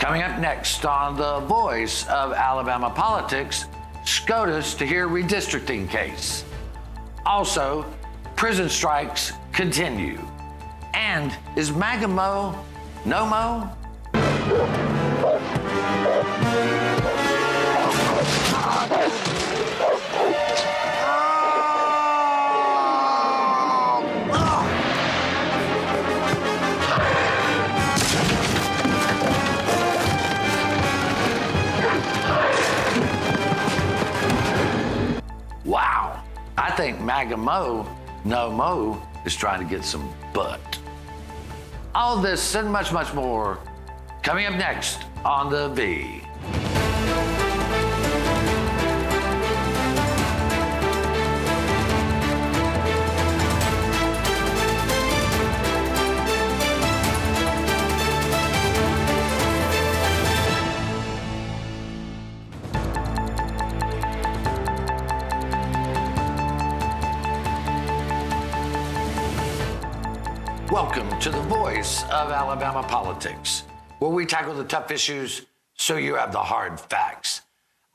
Coming up next on The Voice of Alabama Politics, SCOTUS to hear redistricting case. Also, prison strikes continue. And is MAGA Mo no mo? Wow, I think MAGA Mo no mo is trying to get some butt. All this and much, much more coming up next on The V. Welcome to The Voice of Alabama Politics, where we tackle the tough issues so you have the hard facts.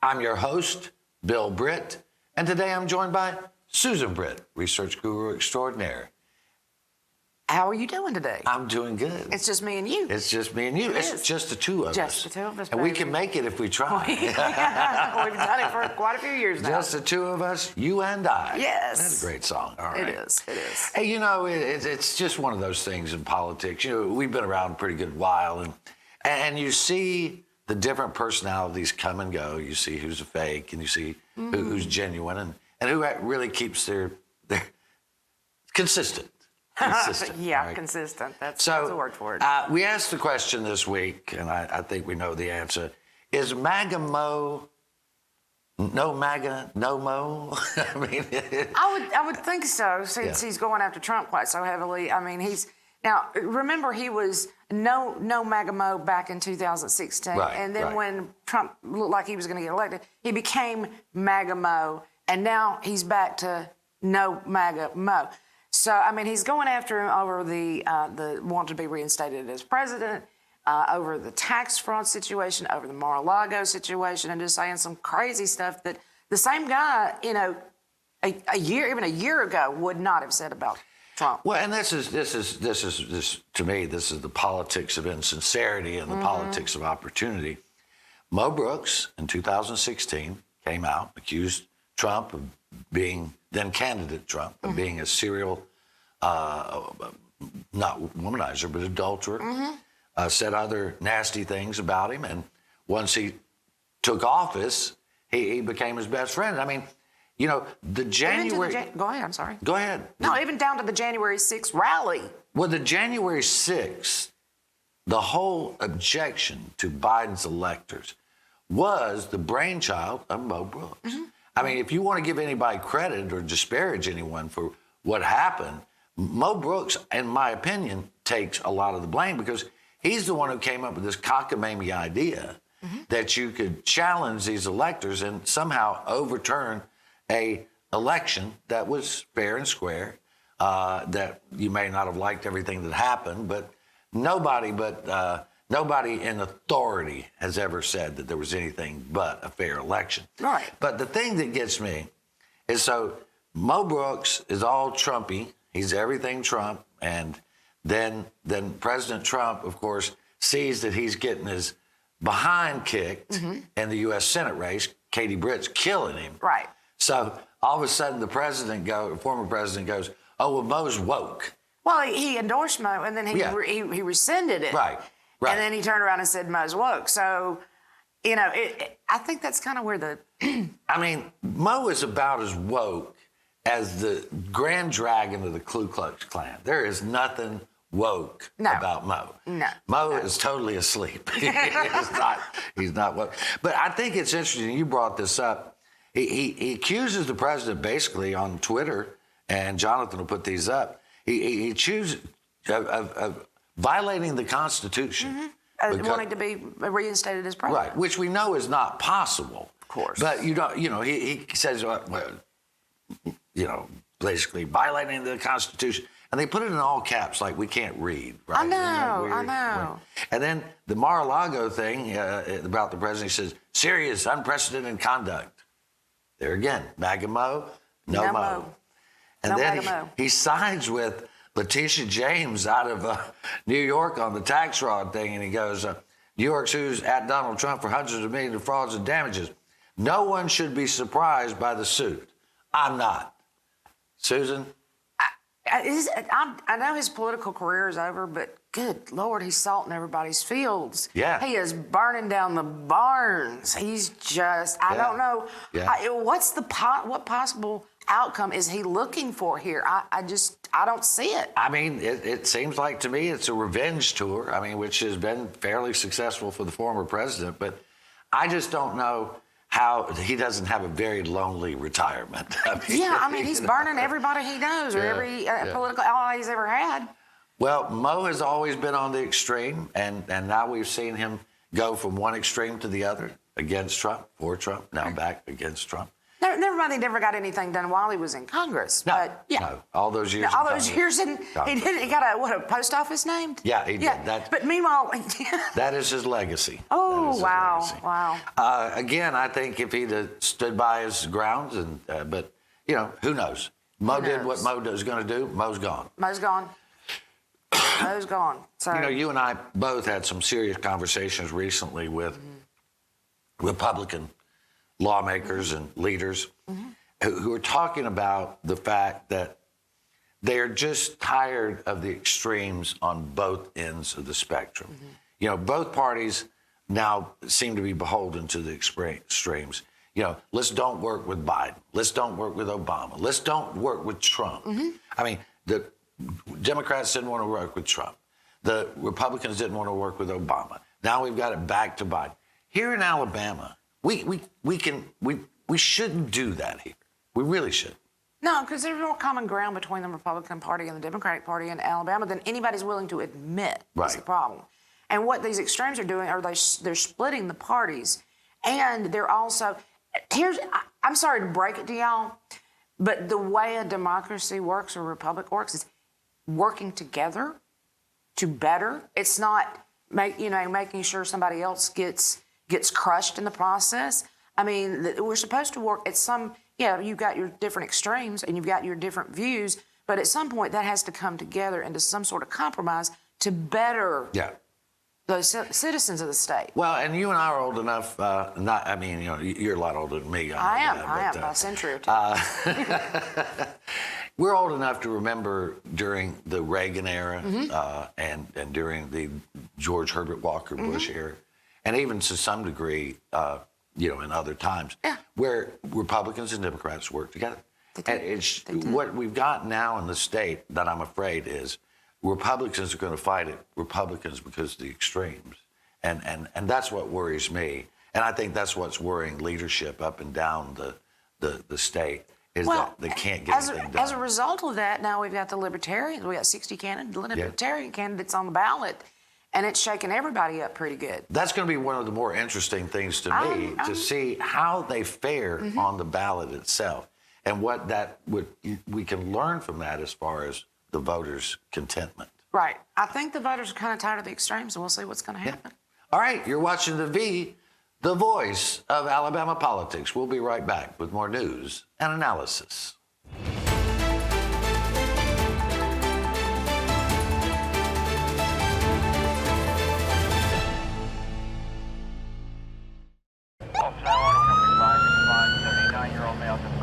I'm your host, Bill Britt, and today I'm joined by Susan Britt, research guru extraordinaire. How are you doing today? I'm doing good. It's just me and you. It's just me and you. It's just the two of us. Just the two of us, And we can make it if we try. Yeah, we've done it for quite a few years now. Just the two of us, you and I. Yes. That's a great song. All right. It is. Hey, you know, it's just one of those things in politics. You know, we've been around a pretty good while, and you see the different personalities come and go. You see who's a fake, and you see who's genuine, and who really keeps their consistent. Yeah, right? Consistent. That's the word for it. We asked the question this week, and I think we know the answer. Is MAGA Mo no MAGA, no Mo? I mean, I would think so, since he's going after Trump quite so heavily. I mean, remember he was no MAGA Mo back in 2016. Right, and then right. when Trump looked like he was going to get elected, he became MAGA Mo, and now he's back to no MAGA Mo. So, I mean, he's going after him over the want to be reinstated as president, over the tax fraud situation, over the Mar-a-Lago situation, and just saying some crazy stuff that the same guy, you know, a year ago would not have said about Trump. Well, and this is to me, this is the politics of insincerity and the politics of opportunity. Mo Brooks in 2016 came out, accused Trump of being, then candidate Trump, of being a serial, not womanizer, but adulterer, said other nasty things about him. And once he took office, he became his best friend. I mean, you know, the January... Go ahead, I'm sorry. Go ahead. No, even down to the January 6th rally. Well, the January 6th, the whole objection to Biden's electors was the brainchild of Mo Brooks. I mean, if you want to give anybody credit or disparage anyone for what happened, Mo Brooks, in my opinion, takes a lot of the blame because he's the one who came up with this cockamamie idea that you could challenge these electors and somehow overturn a election that was fair and square, that you may not have liked everything that happened, but nobody in authority has ever said that there was anything but a fair election. Right. But the thing that gets me is, so Mo Brooks is all Trumpy. He's everything Trump. And then President Trump, of course, sees that he's getting his behind kicked in the U.S. Senate race. Katie Britt's killing him. Right. So all of a sudden the former president goes, oh, well, Mo's woke. Well, he endorsed Mo, and then he rescinded it. Right. And then he turned around and said Mo's woke. So, you know, I think that's kind of where the... I mean, Mo is about as woke as the Grand Dragon of the Ku Klux Klan. There is nothing woke about Mo. Mo is totally asleep. he's not woke. But I think it's interesting, you brought this up. He accuses the president basically on Twitter, and Jonathan will put these up. He accuses of violating the Constitution. Wanting to be reinstated as president. Right, which we know is not possible. Of course. But, he says, well, basically violating the Constitution. And they put it in all caps, like we can't read, right? I know, Isn't that weird? I know. And then the Mar-a-Lago thing about the president, he says, serious, unprecedented conduct. There again, MAGA mo, no mo. And No then MAGA mo. he sides with Letitia James out of New York on the tax fraud thing, and he goes, New York sues at Donald Trump for hundreds of millions of frauds and damages. No one should be surprised by the suit. I'm not. Susan? I know his political career is over, but good Lord, he's salting everybody's fields. Yeah. He is burning down the barns. He's just, I don't know. Yeah. What possible outcome is he looking for here? I don't see it. I mean, it seems like to me it's a revenge tour, I mean, which has been fairly successful for the former president, but I just don't know how he doesn't have a very lonely retirement. I mean, he's burning everybody he knows or every political ally he's ever had. Well, Mo has always been on the extreme, and now we've seen him go from one extreme to the other, against Trump, for Trump, now back against Trump. Never mind, he never got anything done while he was in Congress. No, but no, all those years. All those years, and he got a post office named. Yeah, he did. But meanwhile, that is his legacy. Oh, wow. Again, I think if he'd stood by his grounds, but who knows? Mo did what Mo is going to do. Mo's gone. Mo's gone. Mo's gone. So you and I both had some serious conversations recently with Republican lawmakers and leaders who are talking about the fact that they're just tired of the extremes on both ends of the spectrum. Both parties now seem to be beholden to the extremes. Let's don't work with Biden. Let's don't work with Obama. Let's don't work with Trump. I mean, the Democrats didn't want to work with Trump. The Republicans didn't want to work with Obama. Now we've got it back to Biden. Here in Alabama, we shouldn't do that here. We really should. No, because there's more common ground between the Republican Party and the Democratic Party in Alabama than anybody's willing to admit. That's the problem. And what these extremes are doing are they're splitting the parties, and they're also I'm sorry to break it to y'all, but the way a democracy works or a republic works is working together to better. It's not making sure somebody else gets crushed in the process. I mean, we're supposed to work at some, you've got your different extremes and you've got your different views, but at some point that has to come together into some sort of compromise to better the citizens of the state. Well, and you and I are old enough, you're a lot older than me. I am, by a century or two. We're old enough to remember during the Reagan era and during the George Herbert Walker Bush era, and even to some degree, in other times, where Republicans and Democrats work together. And what we've got now in the state that I'm afraid is Republicans are going to fight it, Republicans because of the extremes. And that's what worries me. And I think that's what's worrying leadership up and down the state. That they can't get anything done. As a result of that, now we've got the Libertarians. We got 60 Libertarian candidates on the ballot, and it's shaking everybody up pretty good. That's going to be one of the more interesting things to me, to see how they fare on the ballot itself, and what we can learn from that as far as the voters' contentment. Right. I think the voters are kind of tired of the extremes, and we'll see what's going to happen. All right, you're watching the voice of Alabama politics. We'll be right back with more news and analysis.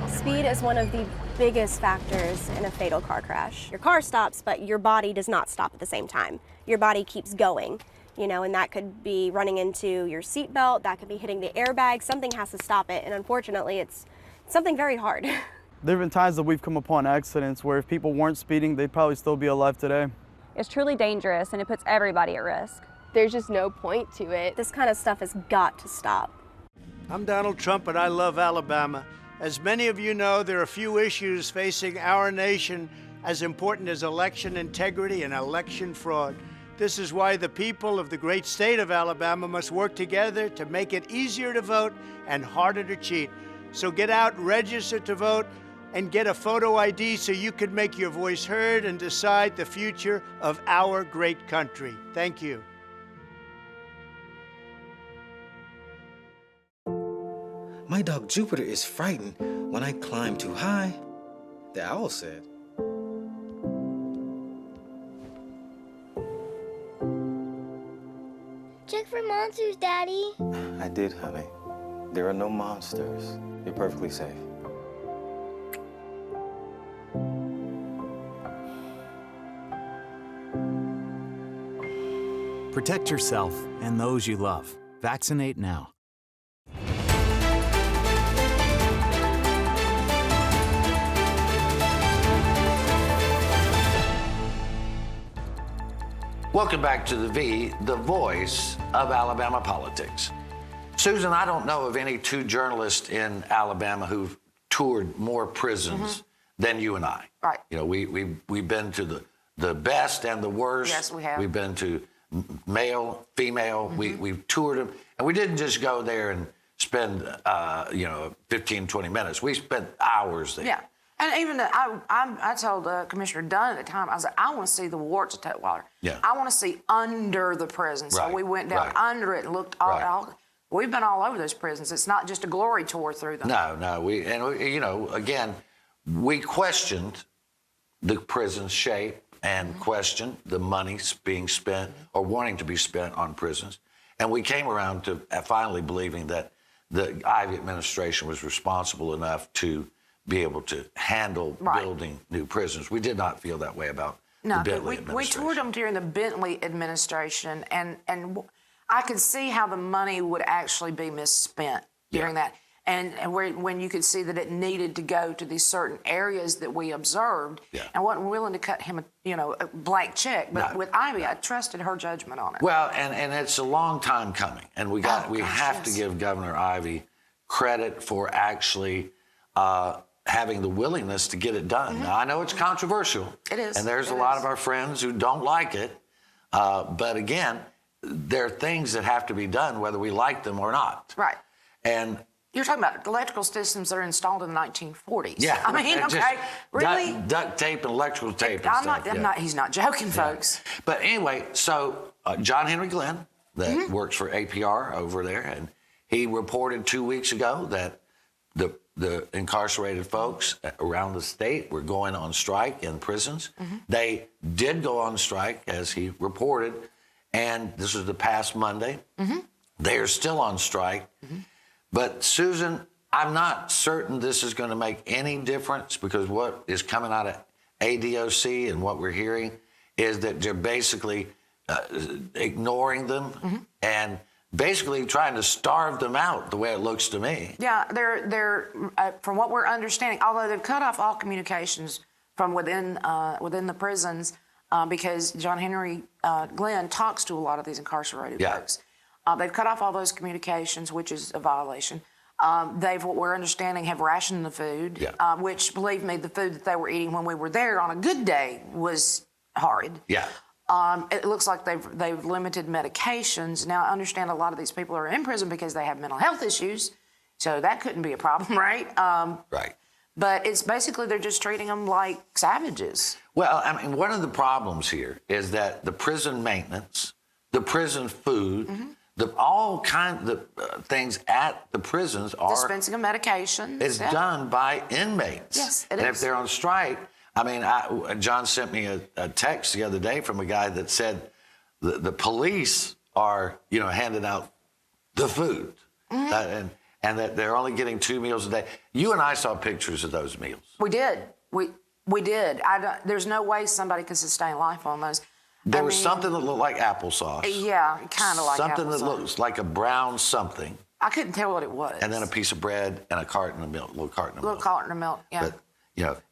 Speed is one of the biggest factors in a fatal car crash. Your car stops, but your body does not stop at the same time. Your body keeps going. And that could be running into your seatbelt, that could be hitting the airbag, something has to stop it, and unfortunately it's something very hard. There have been times that we've come upon accidents where if people weren't speeding, they'd probably still be alive today. It's truly dangerous and it puts everybody at risk. There's just no point to it. This kind of stuff has got to stop. I'm Donald Trump and I love Alabama. As many of you know, there are few issues facing our nation as important as election integrity and election fraud. This is why the people of the great state of Alabama must work together to make it easier to vote and harder to cheat. So get out, register to vote. and get a photo ID so you can make your voice heard and decide the future of our great country. Thank you. My dog Jupiter is frightened when I climb too high, the owl said. Check for monsters, Daddy. I did, honey. There are no monsters. You're perfectly safe. Protect yourself and those you love. Vaccinate now. Welcome back to the V, the voice of Alabama politics. Susan, I don't know of any two journalists in Alabama who've toured more prisons than you and I. Right. You know, we've been to the best and the worst. Yes, we have. We've been to male, female. We've toured them. And we didn't just go there and spend, 15, 20 minutes. We spent hours there. Yeah. And even I told Commissioner Dunn at the time, I was like, I want to see the warts of Tutwiler. Yeah. I want to see under the prison. So Right, we went down right. under it and looked all. We've been all over those prisons. It's not just a glory tour through them. No. Again, we questioned the prison's shape and questioned the money being spent or wanting to be spent on prisons. And we came around to finally believing that the Ivey administration was responsible enough to be able to handle building new prisons. We did not feel that way about the Bentley administration. We toured them during the Bentley administration, and I could see how the money would actually be misspent during that. And when you could see that it needed to go to these certain areas that we observed, and wasn't willing to cut him a blank check. But with Ivy, I trusted her judgment on it. Well, and it's a long time coming, and we have to give Governor Ivey credit for actually having the willingness to get it done. Now, I know it's controversial. It is. And there's a lot of our friends who don't like it. But again, there are things that have to be done whether we like them or not. Right. And you're talking about electrical systems that are installed in the 1940s. yeah, I mean, just okay, really? duct tape and electrical tape and stuff. He's not joking, folks. But anyway, so John Henry Glenn, that works for APR over there, and he reported 2 weeks ago that the incarcerated folks around the state were going on strike in prisons. They did go on strike, as he reported, and this was the past Monday. They are still on strike. But Susan, I'm not certain this is going to make any difference, because what is coming out of ADOC and what we're hearing is that they're basically ignoring them and basically trying to starve them out, the way it looks to me. Yeah, they're from what we're understanding, although they've cut off all communications from within the prisons, because John Henry Glenn talks to a lot of these incarcerated folks. They've cut off all those communications, which is a violation. They've, what we're understanding, have rationed the food, which, believe me, the food that they were eating when we were there on a good day was horrid. Yeah. It looks like they've limited medications. Now, I understand a lot of these people are in prison because they have mental health issues, so that couldn't be a problem, right? Right. But it's basically they're just treating them like savages. Well, I mean, one of the problems here is that the prison maintenance, the prison food, all kinds of things at the prisons are dispensing of medications. It's done by inmates. Yes, it and is. if they're on strike, I mean, John sent me a text the other day from a guy that said the police are, handing out the food, and that they're only getting 2 meals a day. You and I saw pictures of those meals. We did. We did. There's no way somebody could sustain life on those. There was something that looked like applesauce. Yeah, kind of like something applesauce. that looks like a brown something. I couldn't tell what it was. And then a piece of bread and a carton of milk, little carton of milk. Little carton of milk, yeah. But,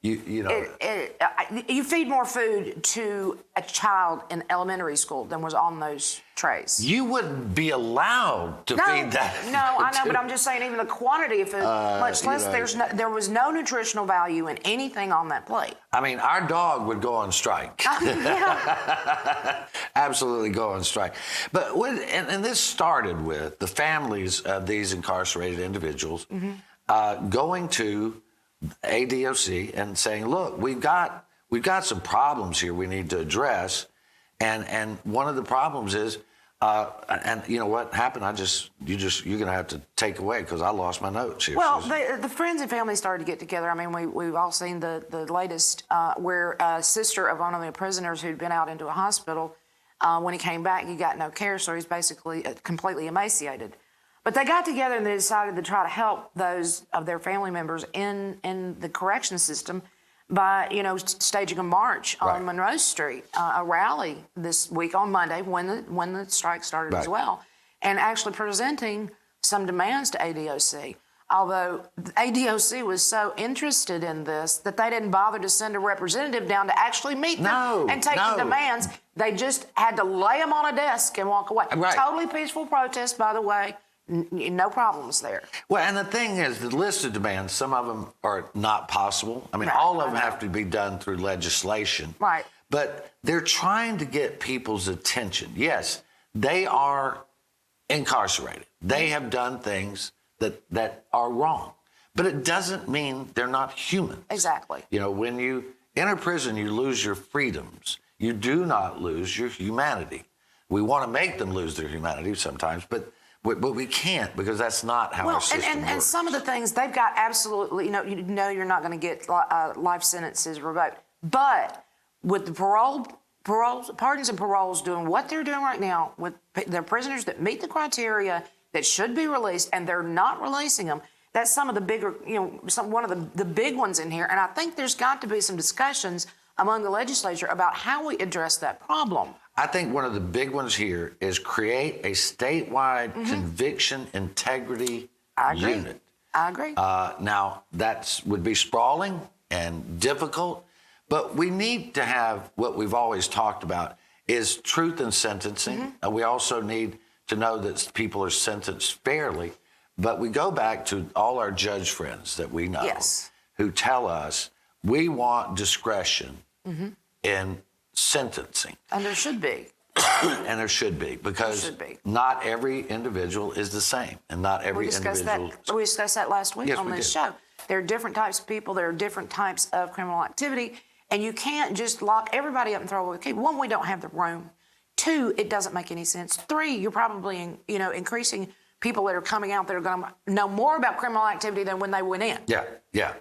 you feed more food to a child in elementary school than was on those trays. You wouldn't be allowed to feed that. No, I know, but I'm just saying even the quantity of food, much less there was no nutritional value in anything on that plate. I mean, our dog would go on strike. Absolutely go on strike. But and this started with the families of these incarcerated individuals going to ADOC and saying, look, we've got some problems here we need to address. And one of the problems is, and you know what happened? You're going to have to take away because I lost my notes here. Well, the friends and family started to get together. I mean, we've all seen the latest where a sister of one of the prisoners who'd been out into a hospital, when he came back, he got no care, so he's basically completely emaciated. But they got together and they decided to try to help those of their family members in the correction system by, staging a march on Monroe Street, a rally this week on Monday when the strike started as well, and actually presenting some demands to ADOC. Although ADOC was so interested in this that they didn't bother to send a representative down to actually meet them and take the demands. They just had to lay them on a desk and walk away. Totally peaceful protest, by the way. No problems there. Well, and the thing is, the list of demands, some of them are not possible. I mean, all of them have to be done through legislation. Right. But they're trying to get people's attention. Yes, they are incarcerated. They have done things that are wrong. But it doesn't mean they're not human. Exactly. When you enter prison, you lose your freedoms. You do not lose your humanity. We want to make them lose their humanity sometimes, but we can't, because that's not how our system works. And some of the things they've got absolutely, you're not going to get life sentences revoked. But with the pardons and paroles doing what they're doing right now with their prisoners that meet the criteria that should be released, and they're not releasing them, that's some of the bigger, one of the big ones in here. And I think there's got to be some discussions among the legislature about how we address that problem. I think one of the big ones here is create a statewide conviction integrity unit. I agree. Now, that would be sprawling and difficult, but we need to have what we've always talked about is truth in sentencing. And we also need to know that people are sentenced fairly. But we go back to all our judge friends that we know who tell us we want discretion in sentencing. And there should be. And there should be, because not every individual is the same, and not every individual. We discussed that last week on this show. There are different types of people. There are different types of criminal activity, and you can't just lock everybody up and throw away the key. One, we don't have the room. Two, it doesn't make any sense. Three, you're probably increasing people that are coming out that are going to know more about criminal activity than when they went in. Yeah.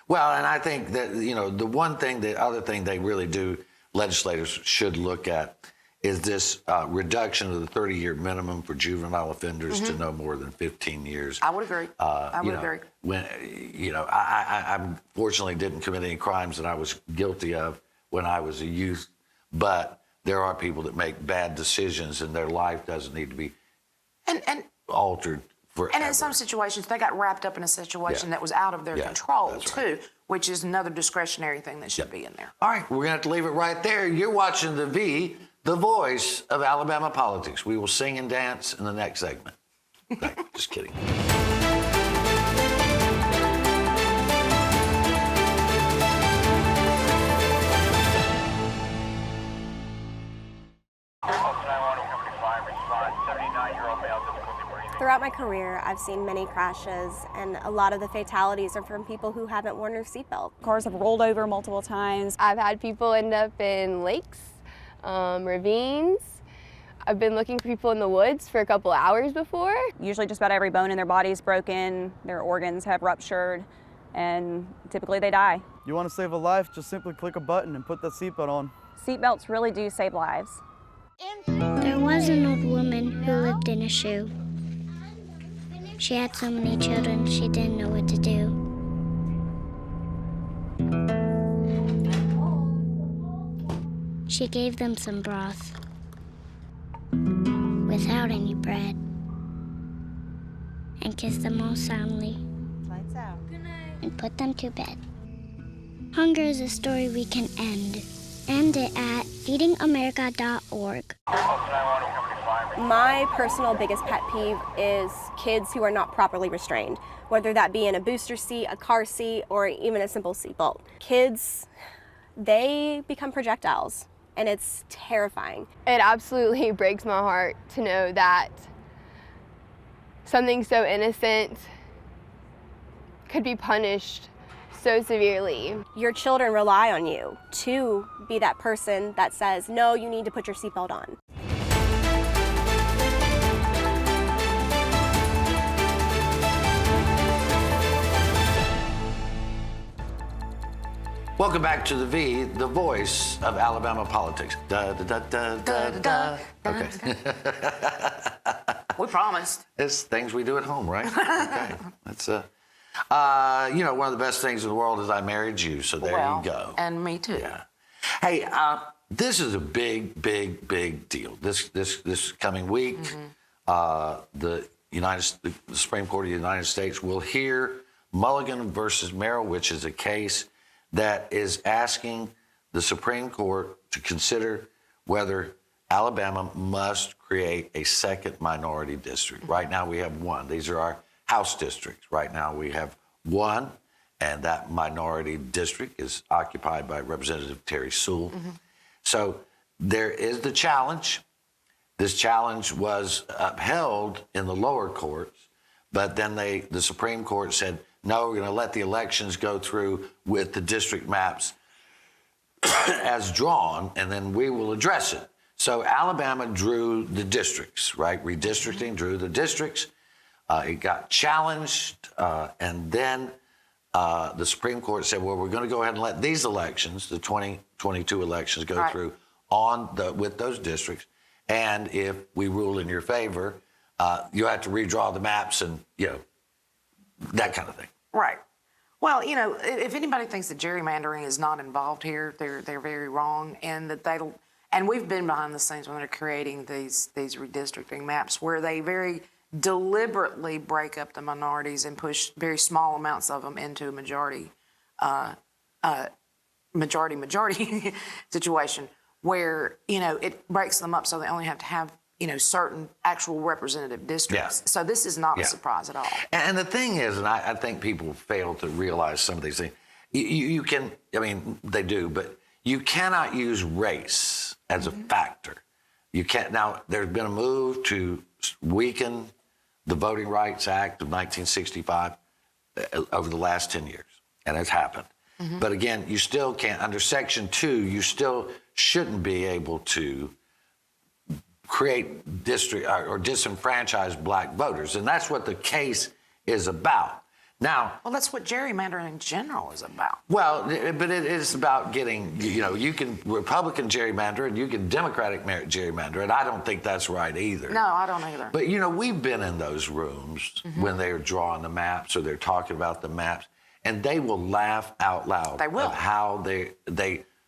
Well, and I think that the other thing they really do, legislators should look at, is this reduction of the 30-year minimum for juvenile offenders to no more than 15 years. I would agree. I would agree. I fortunately didn't commit any crimes that I was guilty of when I was a youth, but there are people that make bad decisions and their life doesn't need to be altered forever. And in some situations, they got wrapped up in a situation that was out of their control, too, which is another discretionary thing that should be in there. All right, we're going to have to leave it right there. You're watching the voice of Alabama politics. We will sing and dance in the next segment. Just kidding. Throughout my career, I've seen many crashes, and a lot of the fatalities are from people who haven't worn their seatbelt. Cars have rolled over multiple times. I've had people end up in lakes, ravines. I've been looking for people in the woods for a couple hours before. Usually just about every bone in their body is broken, their organs have ruptured, and typically they die. You want to save a life, just simply click a button and put the seatbelt on. Seatbelts really do save lives. There was an old woman who lived in a shoe. She had so many children, she didn't know what to do. She gave them some broth without any bread and kissed them all soundly. Lights out. And put them to bed. Hunger is a story we can end. End it at feedingamerica.org. My personal biggest pet peeve is kids who are not properly restrained, whether that be in a booster seat, a car seat, or even a simple seatbelt. Kids, they become projectiles, and it's terrifying. It absolutely breaks my heart to know that something so innocent could be punished so severely. Your children rely on you to be that person that says, no, you need to put your seatbelt on. Welcome back to the V, the voice of Alabama politics. Da, da, da, da, da, da, da. Okay. We promised. It's things we do at home, right? Okay. That's one of the best things in the world is I married you, so there you go. And me too. Yeah. Hey, this is a big, big, big deal. This coming week, the Supreme Court of the United States will hear Milligan versus Merrill, which is a case that is asking the Supreme Court to consider whether Alabama must create a second minority district. Right now we have one. These are our House districts. Right now we have one, and that minority district is occupied by Representative Terry Sewell. So there is the challenge. This challenge was upheld in the lower courts, but then the Supreme Court said, no, we're going to let the elections go through with the district maps as drawn, and then we will address it. So Alabama drew the districts, right? Redistricting drew the districts. It got challenged, and then the Supreme Court said, well, we're going to go ahead and let these elections, the 2022 elections, go through with those districts. And if we rule in your favor, you have to redraw the maps and, that kind of thing. Right. Well, if anybody thinks that gerrymandering is not involved here, they're very wrong, and that and we've been behind the scenes when they're creating these redistricting maps where they very deliberately break up the minorities and push very small amounts of them into a majority situation where, it breaks them up so they only have to have, certain actual representative districts. Yeah. So this is not a surprise at all. And the thing is, and I think people fail to realize some of these things, you can, they do, but you cannot use race as a factor. You can't. Now, there's been a move to weaken the Voting Rights Act of 1965 over the last 10 years, and it's happened. But again, you still can't, under Section 2, you still shouldn't be able to create district or disenfranchise black voters. And that's what the case is about. Now, well, that's what gerrymandering in general is about. Well, but it is about getting, you can Republican gerrymander and you can Democratic gerrymander, and I don't think that's right either. No, I don't either. But, we've been in those rooms when they're drawing the maps or they're talking about the maps, and they will laugh out loud. They will. Of how they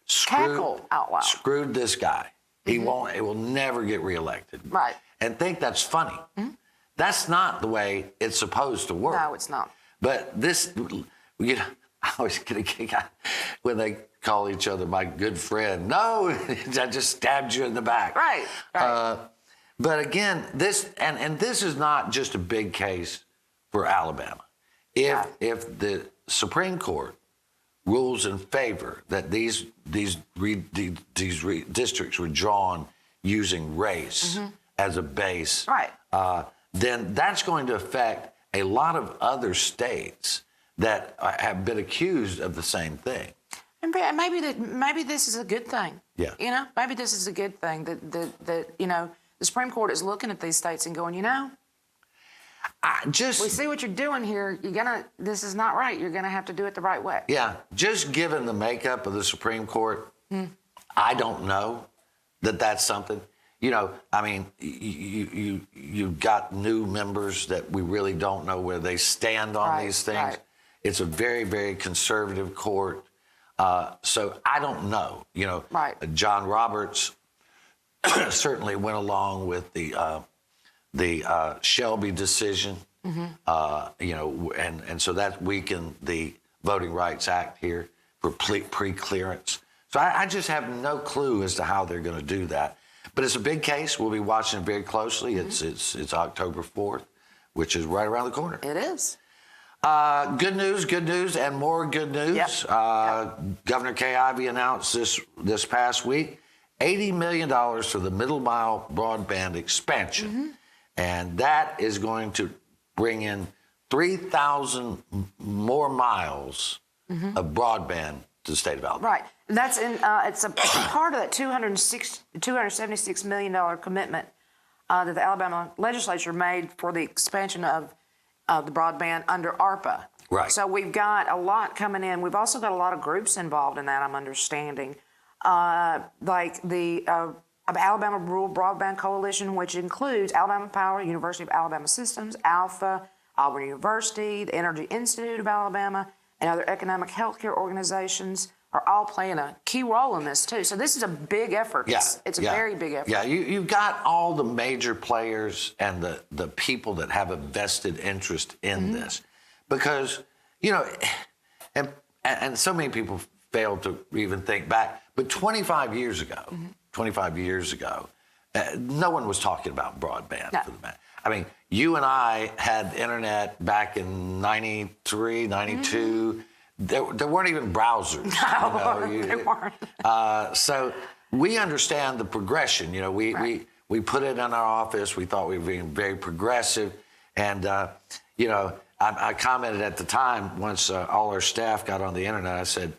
cackle out loud. Screwed this guy. He will never get reelected. Right. And think that's funny. That's not the way it's supposed to work. No, it's not. But this, I always get a kick out when they call each other my good friend. No, I just stabbed you in the back. Right. But again, this is not just a big case for Alabama. If the Supreme Court rules in favor that these districts were drawn using race as a base, then that's going to affect a lot of other states that have been accused of the same thing. And maybe this is a good thing. Yeah. Maybe this is a good thing that the Supreme Court is looking at these states and going, we see what you're doing here. This is not right. You're gonna have to do it the right way. Yeah. Just given the makeup of the Supreme Court, I don't know that that's something. You've got new members that we really don't know where they stand on these things. Right. It's a very, very conservative court. So I don't know. John Roberts certainly went along with the Shelby decision, and so that weakened the Voting Rights Act here for pre-clearance. So I just have no clue as to how they're going to do that. But it's a big case. We'll be watching it very closely. It's October 4th, which is right around the corner. It is. Good news, and more good news. Yep. Governor Kay Ivey announced this past week $80 million for the middle mile broadband expansion. And that is going to bring in 3,000 more miles of broadband to the state of Alabama. Right. That's in. It's a part of that $276 million commitment that the Alabama legislature made for the expansion of the broadband under ARPA. Right. So we've got a lot coming in. We've also got a lot of groups involved in that, I'm understanding. Like the Alabama Rural Broadband Coalition, which includes Alabama Power, University of Alabama Systems, Alpha, Auburn University, the Energy Institute of Alabama, and other economic healthcare organizations are all playing a key role in this too. So this is a big effort. Yeah, It's a very big effort. Yeah, you've got all the major players and the people that have a vested interest in this. Because, you know, and so many people fail to even think back, but 25 years ago, no one was talking about broadband for the man. I mean, you and I had internet back in 93, 92. There weren't even browsers. No, they weren't. So we understand the progression. You know, we put it in our office. We thought we were being very progressive. And, you know, I commented at the time, once all our staff got on the internet, I said,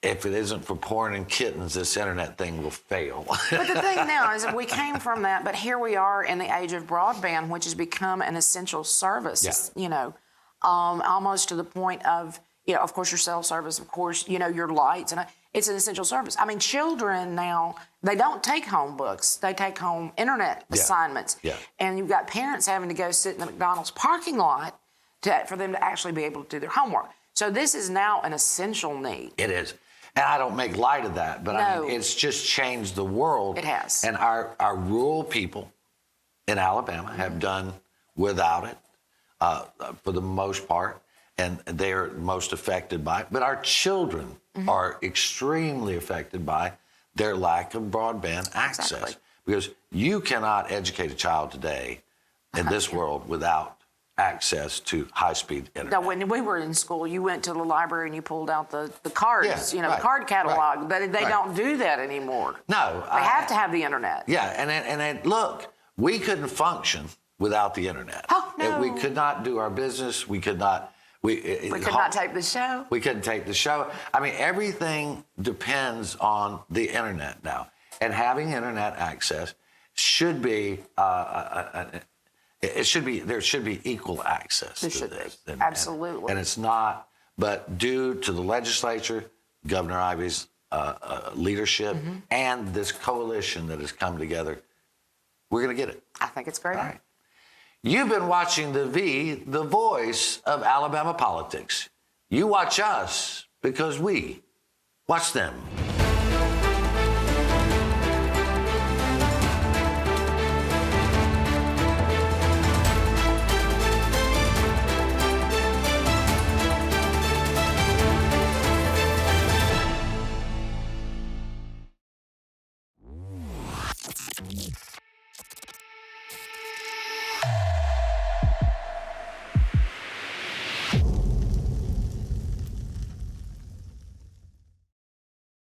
if it isn't for porn and kittens, this internet thing will fail. But the thing now is that we came from that, but here we are in the age of broadband, which has become an essential service, you know, almost to the point of, you know, of course, your cell service, of course, you know, your lights, and it's an essential service. I mean, children now, they don't take home books. They take home internet assignments. Yeah. And you've got parents having to go sit in the McDonald's parking lot for them to actually be able to do their homework. So this is now an essential need. It is. And I don't make light of that, but I mean, No. it's just changed the world. It has. And our rural people in Alabama have done without it for the most part, and they're most affected by it. But our children are extremely affected by their lack of broadband access. Exactly. Because you cannot educate a child today in this world without access to high-speed internet. Now, when we were in school, you went to the library and you pulled out the cards, Yeah, you know, right, the card catalog. right, But they right. don't do that anymore. No. They have to have the internet. Yeah, and look, we couldn't function without the internet. Oh, no. We could not do our business. We could not. We could not tape the show. We couldn't tape the show. I mean, everything depends on the internet now, and having internet access should be. There should be equal access to this. Absolutely. And it's not, but due to the legislature, Governor Ivey's leadership, and this coalition that has come together, we're going to get it. I think it's great. All right. You've been watching the voice of Alabama politics. You watch us because we watch them.